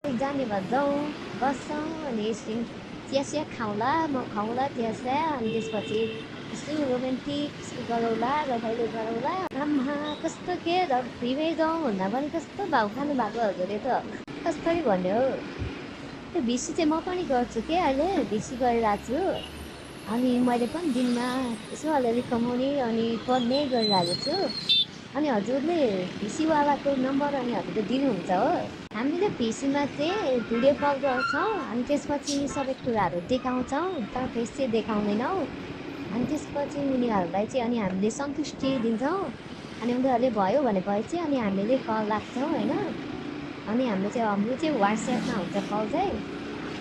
जाने भए जाउँ बस्छौँ अनि एकछिन चिया खाउँला म खाउँला चिया अनि त्यसपछि यसो रोमान्टिक यसो गरौँला रमाइलो गरौँला आम्हा कस्तो के फ्रीमै जाउँ भन्दा पनि कस्तो भाउ खानु भएको हजुरले त कसरी भन्यो हौ त्यो भिसी चाहिँ म पनि गर्छु के अहिले भिसी गरिरहेको छु अनि मैले पनि दिनमा यसो अलिअलि कमाउने अनि पढ्ने गरिरहेको छु अनि हजुरले भिसीवालाको नम्बर अनि हजुरले दिनुहुन्छ हो हामीले भिसीमा चाहिँ भिडियो कल गर्छौँ अनि त्यसपछि सबै कुराहरू देखाउँछौँ तर फेस चाहिँ देखाउँदैनौँ अनि त्यसपछि उनीहरूलाई चाहिँ अनि हामीले सन्तुष्टि दिन्छौँ अनि उनीहरूले भयो भनेपछि अनि हामीले कल लाग्छौँ होइन अनि हाम्रो चाहिँ वाट्सएपमा हुन्छ कल चाहिँ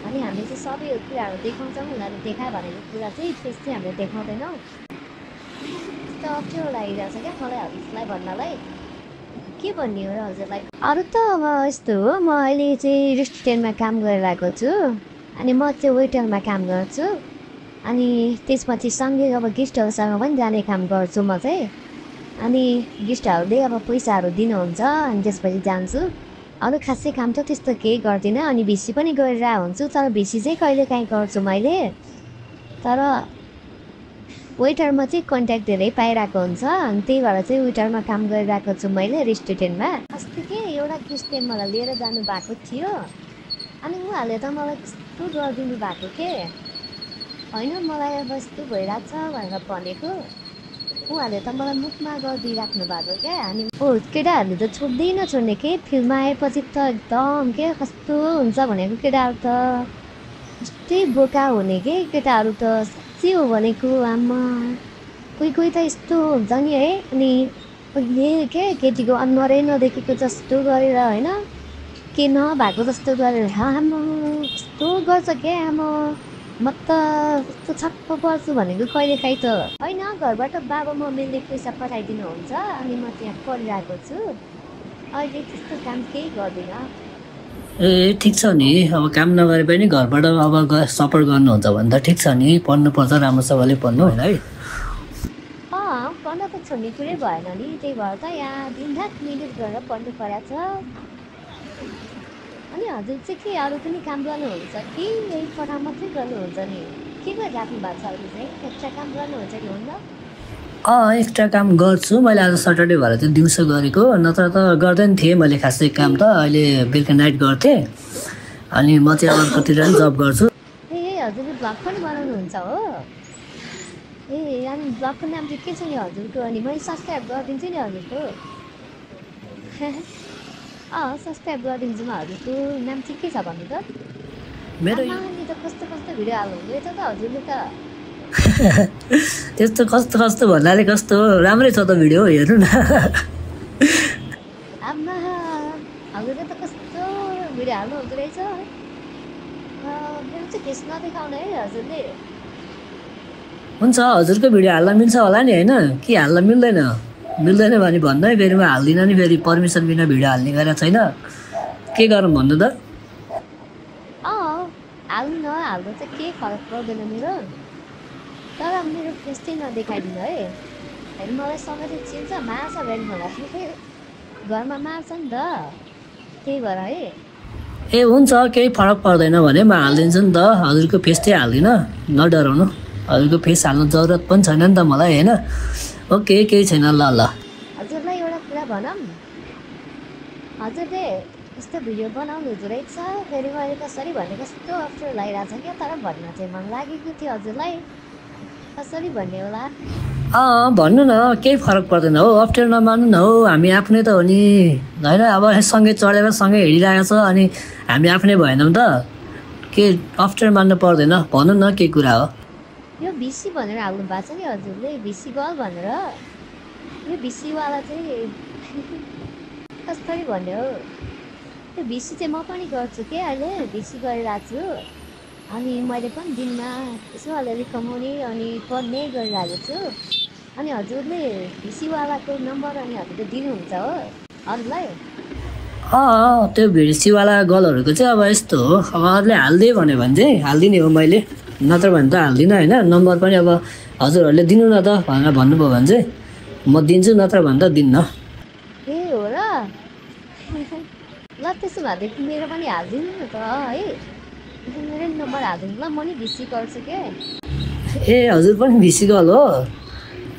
अनि हामीले चाहिँ सबै कुराहरू देखाउँछौँ उनीहरूले देखायो भनेको कुरा चाहिँ फेस चाहिँ हामीले देखाउँदैनौँ त्यस्तो अप्ठ्यारो लागिरहेको छ क्या मलाई हजुरलाई भन्नलाई के भन्ने हो र हजुरलाई अरू त अब यस्तो हो म अहिले चाहिँ रेस्टुरेन्टमा काम गरिरहेको छु अनि म चाहिँ वेटरमा काम गर्छु अनि त्यसपछि सँगै अब गेस्टहरूसँग पनि जाने काम गर्छु म चाहिँ अनि गेस्टहरूले अब पैसाहरू दिनुहुन्छ अनि त्यसपछि जान्छु अरू खासै काम त त्यस्तो केही गर्दिनँ अनि भिसी पनि गरिरहेको हुन्छु तर भिसी चाहिँ कहिलेकाहीँ गर्छु मैले तर वेटरमा चाहिँ कन्ट्याक्ट धेरै पाइरहेको हुन्छ अनि त्यही भएर चाहिँ वेटरमा काम गरिरहेको छु मैले रेस्टुरेन्टमा अस्ति के एउटा गेस्टले मलाई लिएर जानु भएको थियो अनि उहाँहरूले त मलाई कस्तो गरिदिनु भएको के होइन मलाई अब यस्तो भइरहेको छ भनेर भनेको उहाँहरूले त मलाई मुखमा गरिदिइराख्नु भएको क्या अनि केटाहरूले त छोड्दै नछोड्ने के फिल्ममा आएपछि त एकदम के कस्तो हुन्छ भनेको केटाहरू त यस्तै बोका हुने के केटाहरू त साँच्चै हो भनेको आमा कोही कोही त यस्तो हुन्छ नि है अनि पहिले के केटीको अनुहारै नदेखेको जस्तो गरेर होइन के नभएको जस्तो गरेर आमा कस्तो गर्छ क्या आमा म त कस्तो छक्क पर्छु भनेको कहिलेकाहीँ त होइन घरबाट बाबा मम्मीले पैसा पठाइदिनुहुन्छ अनि म त्यहाँ पढिरहेको छु अहिले त्यस्तो काम केही गर्दिनँ ए ठिक छ नि अब काम नगरे पनि घरबाट अब सपोर्ट गर्नुहुन्छ भने त ठिक छ नि पढ्नुपर्छ राम्रोसँगले पढ्नु होइन है पढ्न त छोड्ने कुरै भएन नि त्यही भएर त यहाँ दिनरात मिहिनेत गरेर पढ्नु परेको छ अनि हजुर चाहिँ के अरू पनि काम गर्नुहुन्छ कि यही पढा मात्रै गर्नुहुन्छ नि के गरिराख्नु भएको छ अहिले चाहिँ एक्स्ट्रा काम गर्नुहुन्छ कि हुन्न एक्स्ट्रा काम गर्छु मैले आज सटर्डे भएर चाहिँ दिउँसो गरेको नत्र त गर्दैन थिएँ मैले खासै काम त अहिले बेलुका नाइट गर्थेँ अनि म चाहिँ अब कतितिर पनि जब गर्छु ए हजुरले भ्लग पनि बनाउनुहुन्छ हो ए अनि ब्लगको नाम चाहिँ के छ नि हजुरको अनि मैले सब्सक्राइब गरिदिन्छु नि हजुरको सब्सक्राइब गरिदिन्छु म हजुरको नाम चाहिँ के छ भन्नु त मेरो त कस्तो कस्तो भिडियो हाल्नुहुन्छ त हजुरले त त्यस्तो कस्तो कस्तो भन्नाले कस्तो राम्रै छ त भिडियो हेर्नु न आमा हजुरले त कस्तो भिडियो हाल्नुहुन्छ रहेछ मेरो चाहिँ फेस नदेखाउने है हजुरले हुन्छ हजुरको भिडियो हाल्न मिल्छ होला नि होइन के हाल्न मिल्दैन भने भन्नु है फेरि म हाल्दिनँ नि फेरि पर्मिसन बिना भिडियो हाल्ने गरेको छैन के गरौँ भन्नु त हाल्नु न हाल्दा चाहिँ केही फरक पर्दैन मेरो तर मेरो फेस चाहिँ नदेखाइदिनु है होइन मलाई सँगै चिन्छ मार्छ भेट भन्दाखेरि घरमा मार्छ नि त त्यही भएर है ए हुन्छ केही फरक पर्दैन भने म हालिदिन्छु नि त हजुरको फेस चाहिँ हाल्दिनँ नडराउनु हजुरको फेस हाल्नु जरुरत पनि छैन नि त मलाई होइन ओके केही छैन ल हजुरलाई एउटा कुरा भनौँ हजुरले यस्तो भिडियो बनाउनु हुँदो रहेछ फेरि मैले कसरी भने कस्तो अप्ठ्यारो लागिरहेको छ क्या तर भन्न चाहिँ मन लागेको थियो हजुरलाई कसरी भन्ने होला भन्नु न केही फरक पर्दैन हो अप्ठ्यारो नमान्नु न हो हामी आफ्नै त हो नि होइन अब सँगै चढेर सँगै हिँडिरहेको छ अनि हामी आफ्नै भएनौँ त के अप्ठ्यारो मान्नु पर्दैन भन्नु न के कुरा हो यो भिसी भनेर हाल्नु भएको छ नि हजुरले भिसी गर्ल भनेर यो भिसीवाला चाहिँ कसरी भन्ने हो त्यो भिसी चाहिँ म पनि गर्छु के अहिले भिसी गरिरहेको छु अनि मैले पनि दिनमा यसो अलिअलि कमाउने अनि पढ्ने गरिरहेको छु अनि हजुरले भिसीवालाको नम्बर अनि हजुरले दिनुहुन्छ हो अरूलाई त्यो भिसीवाला गर्लहरूको चाहिँ अब यस्तो हो अब अरूले हालिदियो भन्यो भने चाहिँ हालिदिने हो मैले नत्र भने त हाल्दिनँ होइन नम्बर पनि अब हजुरहरूले दिनु न त भनेर भन्नुभयो भने चाहिँ म दिन्छु नत्र भने त दिन्न ए हो र ल त्यसो भएदेखि मेरो पनि हालिदिनु न त है मेरो नम्बर हालिदिनु ल म नि भिसी गर्छु के ए हजुर पनि भिसी कल हो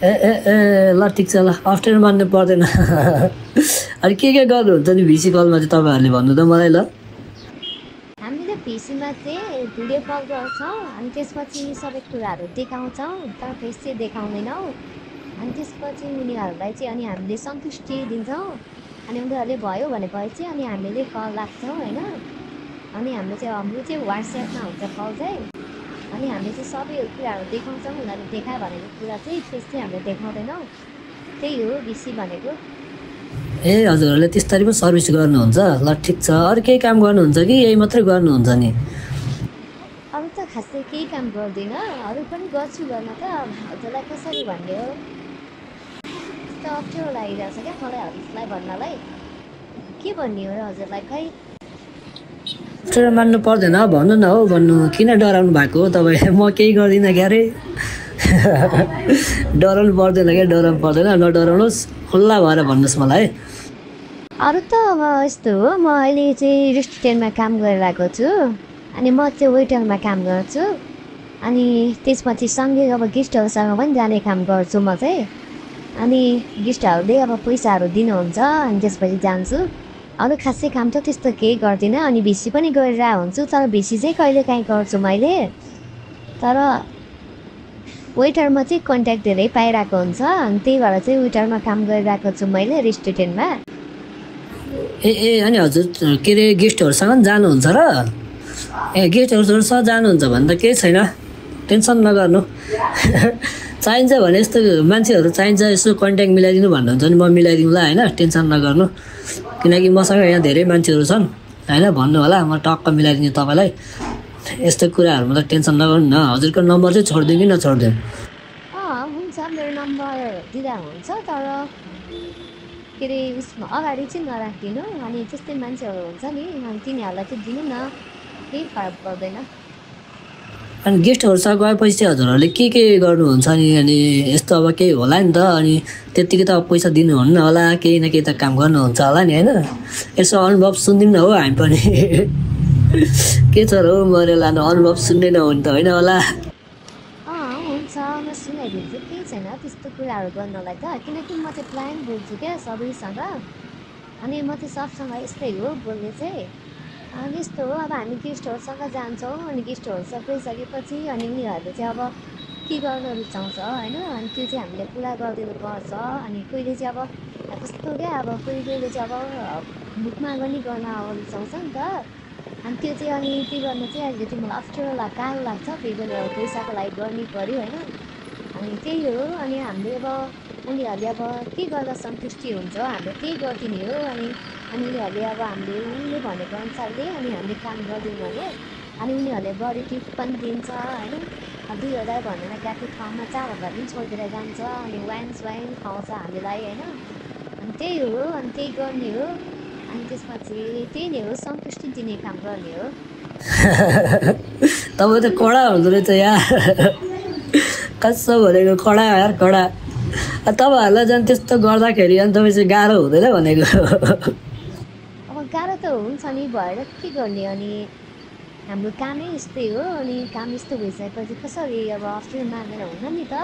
ए ए ए ल ठिक छ ल अप्ठ्यारो मान्नु पर्दैन अनि के गर्नुहुन्छ नि भिसी कलमा चाहिँ तपाईँहरूले भन्नु त मलाई ल हामीले भिसीमा चाहिँ भिडियो कल गर्छौँ अनि त्यसपछि सबै कुराहरू देखाउँछौँ तर फेस चाहिँ देखाउँदैनौँ अनि त्यसपछि उनीहरूलाई चाहिँ अनि हामीले सन्तुष्टि दिन्छौँ अनि उनीहरूले भयो भनेपछि अनि हामीले कल लाग्छौँ होइन अनि हाम्रो चाहिँ वाट्सएपमा हुन्छ कल चाहिँ अनि हामीले चाहिँ सबै कुराहरू देखाउँछौँ उनीहरूले देखायो भनेको कुरा चाहिँ फेस चाहिँ हामीले देखाउँदैनौँ त्यही हो भिसी भनेको ए हजुरहरूले त्यसरी पनि सर्भिस गर्नुहुन्छ ल ठिक छ अरू केही काम गर्नुहुन्छ कि यही मात्रै गर्नुहुन्छ नि अरू त खासै केही काम गर्दिनँ अरू पनि गर्छु गर्न त हजुरलाई कसरी भन्ने हो यस्तो अप्ठ्यारो लागिरहेको छ क्या मलाई हजुरलाई भन्नलाई के भन्ने हो र हजुरलाई खै अप्ठ्यारो मान्नु पर्दैन भन्नु न हौ भन्नु किन डराउनु भएको हो तपाईँ म केही गर्दिनँ क्यारे डराउनु पर्दैन क्या डराउनु पर्दैन नडराउनुहोस् खुल्ला भएर भन्नुहोस् मलाई अरू त अब यस्तो हो म अहिले चाहिँ रेस्टुरेन्टमा काम गरिरहेको छु अनि म चाहिँ वेटरमा काम गर्छु अनि त्यसपछि सँगै अब गेस्टहरूसँग पनि जाने काम गर्छु म चाहिँ अनि गेस्टहरूले अब पैसाहरू दिनुहुन्छ अनि त्यसपछि जान्छु अरू खासै काम त त्यस्तो केही गर्दिनँ अनि भिसी पनि गरिरहेको हुन्छु तर भिसी चाहिँ कहिलेकाहीँ गर्छु मैले तर वेटरमा चाहिँ कन्ट्याक्ट धेरै पाइरहेको हुन्छ अनि त्यही भएर चाहिँ वेटरमा काम गरिरहेको छु मैले रेस्टुरेन्टमा ए ए अनि हजुर के अरे गेस्टहरूसँग पनि जानुहुन्छ र ए गेस्टहरूसँग जानुहुन्छ भने त केही छैन टेन्सन नगर्नु चाहिन्छ भने यस्तो मान्छेहरू चाहिन्छ यसो कन्ट्याक्ट मिलाइदिनु भन्नुहुन्छ भने म मिलाइदिउँला होइन टेन्सन नगर्नु किनकि मसँग यहाँ धेरै मान्छेहरू छन् होइन भन्नु होला म टक्क मिलाइदिन्छु तपाईँलाई यस्तो कुराहरूमा त टेन्सन नगर्नु न हजुरको नम्बर चाहिँ छोडिदिउँ कि नछोडिदिउँ हुन्छ मेरो नम्बर दिँदा हुन्छ तर के अरे उसमा अगाडि चाहिँ नराखिदिनु अनि त्यस्तै मान्छेहरू हुन्छ नि अनि तिनीहरूलाई चाहिँ दिनु न केही फरक पर्दैन अनि गेस्टहरूसँग गएपछि चाहिँ हजुरहरूले के गर्नुहुन्छ अनि यस्तो अब केही होला नि त अनि त्यत्तिकै त अब पैसा दिनुहुन्न होला केही न केही त काम गर्नुहुन्छ होला नि होइन यसो अनुभव सुनिदिउँ न हो हामी पनि के छ र हो मरेर लानु अनुभव सुन्दै नहुने त होइन होला हुन्छ म सुनाइदिन्छु केही छैन त्यस्तो कुराहरू गर्नलाई त किनकि म चाहिँ प्लान बोल्छु क्या सबैसँग अनि म चाहिँ सबसँग यस्तै हो बोल्ने चाहिँ अनि यस्तो हो अब हामी गेस्टहरूसँग जान्छौँ अनि गेस्टहरूसँग गइसकेपछि अनि उनीहरूले चाहिँ अब के गर्न रुचाउँछ होइन अनि त्यो चाहिँ हामीले पुरा गरिदिनु पर्छ अनि कहिले चाहिँ अब कस्तो क्या अब कहिले चाहिँ अब मुखमा पनि गर्न अब रुचाउँछ नि त अनि त्यो चाहिँ अनि के गर्नु चाहिँ अहिले चाहिँ मलाई अप्ठ्यारो गाह्रो लाग्छ फेरि पनि अब पैसाको लागि गर्नै पऱ्यो होइन अनि त्यही हो अनि हामीले अब उनीहरूले अब के गर्दा सन्तुष्टि हुन्छ हाम्रो त्यही गरिदिने हो अनि उनीहरूले अब हामीले भनेको अनुसारले अनि हामीले काम गरिदिउँ भने अनि उनीहरूले बढी टिप पनि दिन्छ होइन 2000 भनेर गएको ठाउँमा 4000 पनि छोडेर जान्छ अनि वाइन खुवाउँछ हामीलाई होइन अनि त्यही हो अनि त्यही गर्ने हो अनि त्यसपछि त्यही नै हो सन्तुष्टि दिने काम गर्ने हो तपाईँ त कडा हुँदो रहेछ यार कस्तो भनेको कडा यार कडा तपाईँहरूलाई झन् त्यस्तो गर्दाखेरि अनि तपाईँ चाहिँ गाह्रो हुँदैन भनेको अब गाह्रो त हुन्छ नि भएर के गर्ने अनि हाम्रो कामै यस्तै हो अनि काम यस्तो भइसकेपछि कसरी अब अप्ठ्यारो मानेर हुन नि त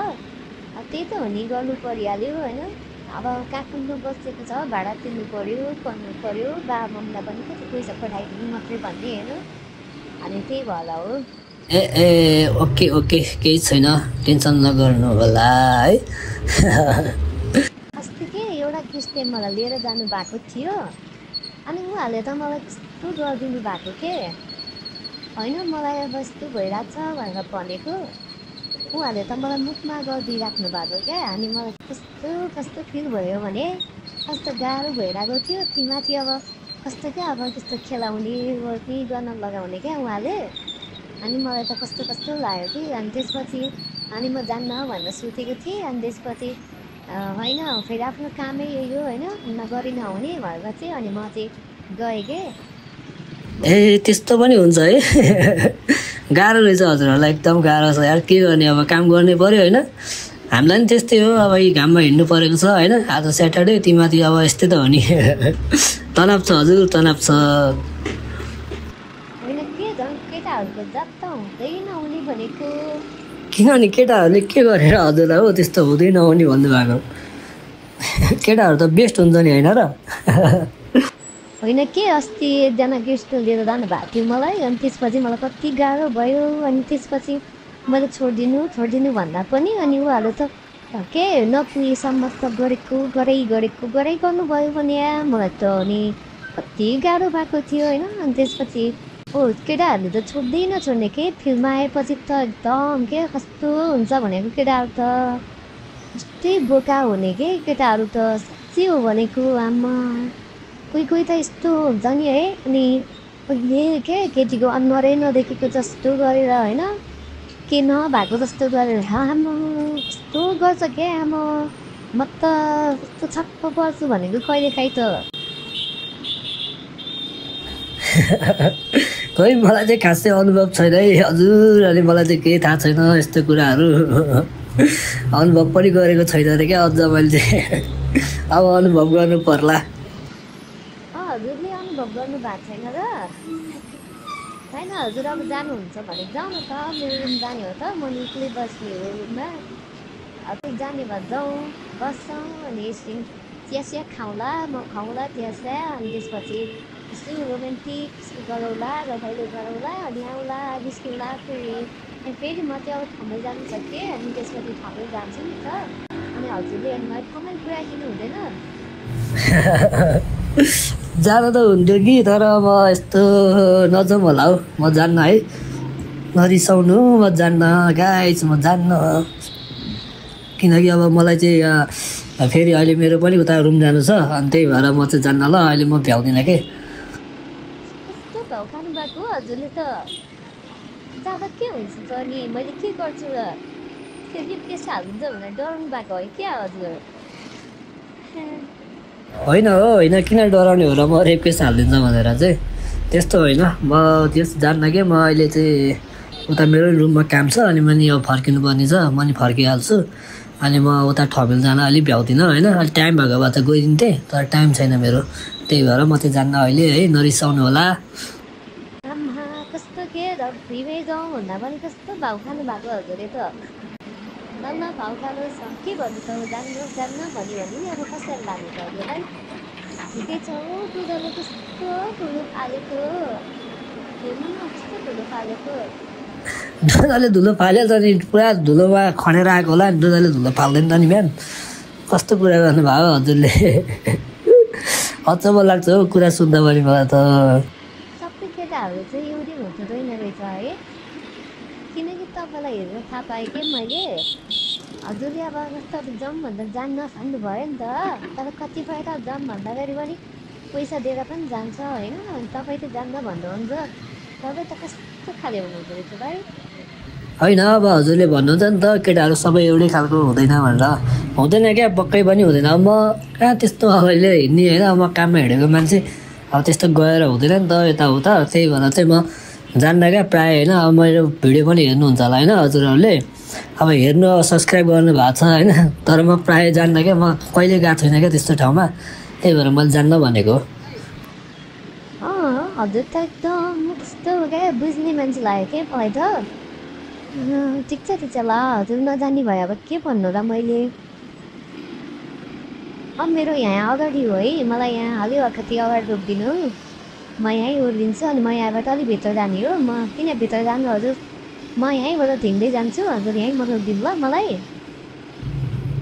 त्यही त हो नि गर्नु परिहाल्यो होइन अब काठमाडौँ बसेको छ भाडा तिर्नु पऱ्यो पढ्नु पऱ्यो बाबामलाई पनि कति पैसा पठाइदिनु मात्रै भन्ने होइन अनि त्यही भएर हो ए ए ओके ओके केही छैन टेन्सन नगर्नु होला है अस्ति के एउटा गेस्टले मलाई लिएर जानु भएको थियो अनि उहाँहरूले त मलाई कस्तो गरिदिनु भएको के होइन मलाई अब यस्तो भइरहेको छ भनेर भनेको उहाँहरूले त मलाई मुखमा गरिदिइराख्नु भएको क्या अनि मलाई कस्तो फिल भयो भने कस्तो गाह्रो भइरहेको थियो तिमीमाथि अब कस्तो क्या अब त्यस्तो खेलाउने केही गर्न लगाउने क्या उहाँले अनि मलाई त कस्तो लाग्यो कि अनि त्यसपछि अनि म जान्न भनेर सोचेको थिएँ अनि त्यसपछि होइन फेरि आफ्नो कामै यही हो होइन नगरी नहुने भएर चाहिँ अनि म चाहिँ गएँ के ए त्यस्तो पनि हुन्छ है गाह्रो रहेछ हजुरहरूलाई एकदम गाह्रो छ यार के गर्ने अब काम गर्नै पऱ्यो होइन हामीलाई पनि त्यस्तै हो अब यी घाममा हिँड्नु परेको छ होइन आज स्याटरडे तिमीमाथि अब यस्तै त हो नि तनाव छ हजुर तनाव छ होइन के झन् केटाहरूको जात त हुँदैन उनी भनेको किनभने केटाहरूले के गरेर हजुरलाई हो त्यस्तो हुँदैन नि भन्नुभएको केटाहरू त बेस्ट हुन्छ नि होइन र होइन के अस्ति एकजना गेस्ट लिएर जानुभएको थियो मलाई अनि त्यसपछि मलाई कति गाह्रो भयो अनि त्यसपछि मैले छोडिदिनु भन्दा पनि अनि उहाँहरू त के नपुगेसम्म त गरै गर्नुभयो भने मलाई त अनि कति गाह्रो भएको थियो होइन अनि त्यसपछि केटाहरूले त छोड्ने के फिल्ममा आएपछि त एकदम के कस्तो हुन्छ भनेको केटाहरू त यस्तै बोका हुने के केटाहरू त साँच्चै हो भनेको आमा कोही त यस्तो हुन्छ नि है अनि अहिले के केटीको अनुहारै नदेखेको जस्तो गरेर होइन के नभएको जस्तो गरेर आमा कस्तो गर्छ क्या आमा म त कस्तो छक्क पर्छु भनेको कहिलेकाहीँ त खोइ मलाई चाहिँ खासै अनुभव छैन है हजुर अनि मलाई चाहिँ केही थाहा छैन यस्तो कुराहरू अनुभव पनि गरेको छैन अरे क्या अझ मैले चाहिँ अब अनुभव गर्नु पर्ला हजुरले अनुभव गर्नु भएको छैन र होइन हजुर अब जानुहुन्छ भने जाउँ न त मेरो रुम जाने हो त म एक्लै बस्ने हो रुममा अब जाने भए जाउँ बस्छौँ अनि एकछिन चिया खाउँला म खाउँला चिया अनि त्यसपछि यसो रोमान्टिक गरौँला रमाइलो गरौँला अनि आउँला निस्किउँला फेरि म चाहिँ अब ठाउँमै जानु सकेँ अनि त्यसपछि ठाउँमै जान्छु नि त अनि हजुरले अनि मलाई ठाउँमै पुऱ्याइदिनु हुँदैन जानु त हुन्थ्यो कि तर म यस्तो नजाउँ होला हौ म जान्न है नरिसाउनु म जान्न गाइस म जान्न किनकि अब मलाई चाहिँ फेरि अहिले मेरो पनि उता रुम जानु छ अनि त्यही भएर म चाहिँ जान्न ल अहिले म भ्याउँदिनँ के कस्तो भाउ खानु भएको हजुरले त जाँदा के हुन्छ त अनि मैले के गर्छु र फेरि केस हालिदिन्छ भनेर डराउनु भएको है क्या हजुर होइन किन डराउने हो र म रेप केस हालिदिन्छ भनेर चाहिँ त्यस्तो होइन म त्यस जान्न कि म अहिले चाहिँ उता मेरो रुममा काम छ अनि म नि अब फर्किनु पर्ने छ म नि फर्किहाल्छु अनि म उता ठमेल जान अलिक भ्याउँदिनँ होइन अलिक टाइम भएको भए त गइदिन्थेँ तर टाइम छैन मेरो त्यही भएर म चाहिँ जान्न अहिले है नरिसाउनु होला आम्हा कस्तो के फ्रीमै जाउँ भन्दा पनि कस्तो भाउ खानु भएको हजुरले त न भाउ खानु के भन्नु त जान्न भन्यो भने नि अब कसरी लानु त हजुरलाई ठिकै छ हो दुधले कस्तो ठुलो फालेको हेर्नु न कस्तो ठुलो फालेको दुधले धुलो फाल्यो त नि पुरा धुलोमा खनेर आएको होला नि दुधले धुलो फाल्दैन त नि म्याम कस्तो कुरा गर्नुभयो हजुरले अचम्म लाग्छ हौ कुरा सुन्दा पनि मलाई त सबै केटाहरू चाहिँ एउटै हुँदैन रहेछ है किनकि तपाईँलाई हेरेर थाहा पाएँ कि मैले हजुरले अब जस्तो जाउँ भन्दा जान्न भन्नु भयो नि त तर कतिपय त जाउँ भन्दाखेरि पनि पैसा दिएर पनि जान्छ होइन तपाईँ त जान्न भन्नुहुन्छ तपाईँ त कस्तो खाले हुनुहुँदो रहेछ भाइ होइन अब हजुरले भन्नुहुन्छ नि त केटाहरू सबै एउटै खालको हुँदैन भनेर हुँदैन क्या पक्कै पनि हुँदैन अब म कहाँ त्यस्तो अब अहिले हिँड्ने होइन म काममा हिँडेको मान्छे अब त्यस्तो गएर हुँदैन नि त यताउता त्यही भएर चाहिँ म जान्न क्या प्रायः होइन अब मेरो भिडियो पनि हेर्नुहुन्छ होला होइन हजुरहरूले अब हेर्नु सब्सक्राइब गर्नु भएको छ होइन तर म प्रायः जान्न क्या म कहिले गएको छुइनँ क्या त्यस्तो ठाउँमा त्यही भएर मैले जान्न भनेको हजुर त एकदम कस्तो क्या बुझ्ने मान्छे लाग्यो क्या मलाई त ठिक छ ल हजुर नजाने भयो अब के भन्नु र मैले अब मेरो यहाँ अगाडि हो है मलाई यहाँ अलिकति अगाडि रोकिदिनु म यहीँ ओर्लिन्छु अनि म यहाँबाट अलिक भित्र जाने हो म किन भित्र जानु हजुर म यहीँबाट हिँड्दै जान्छु हजुर यहीँ म रोकिदिनु ल मलाई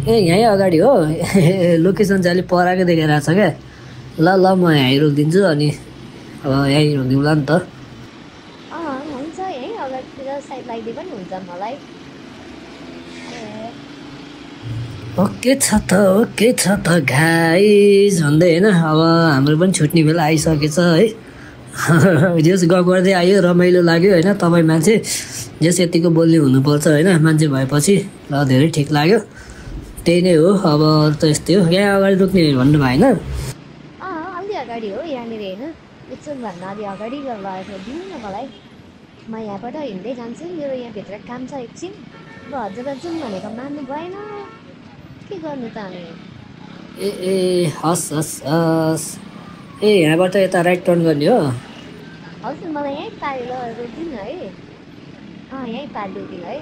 ए यहीँ अगाडि हो लोकेसन चाहिँ अलिक पराएको देखाइरहेको छ क्या ल म यहीँ रोकिदिन्छु अनि अब यहीँ रोकिदिउँला नि त हुन्छ यहीँ अगाडितिर साइड लगाइदिए पनि हुन्छ मलाई ओके छ त गाइस भन्दै होइन अब हाम्रो पनि छुट्ने बेला आइसकेछ है जस गफ गर्दै आयो रमाइलो लाग्यो होइन तपाईँ मान्छे जस यतिको बोल्ने हुनुपर्छ होइन मान्छे भएपछि ल धेरै ठिक लाग्यो त्यही नै हो अब त यस्तै हो यहाँ अगाडि रोक्ने भन्नु भयो होइन अलि अगाडि हो यहाँनिर होइन एकछिनभन्दा अलि अगाडि लगाएको दिनु न मलाई म यहाँबाट हिँड्दै जान्छु मेरो यहाँभित्र काम छ एकछिन अब हजुरलाई जाउँ भनेको मान्नु भएन के गर्नु त अनि ए ए हस् हस् हस् ए यहाँबाट यता राइट टर्न गर्ने हो हजुर मलाई यहीँ पारेर रोकिदिनु है यहीँ पारिदिनु है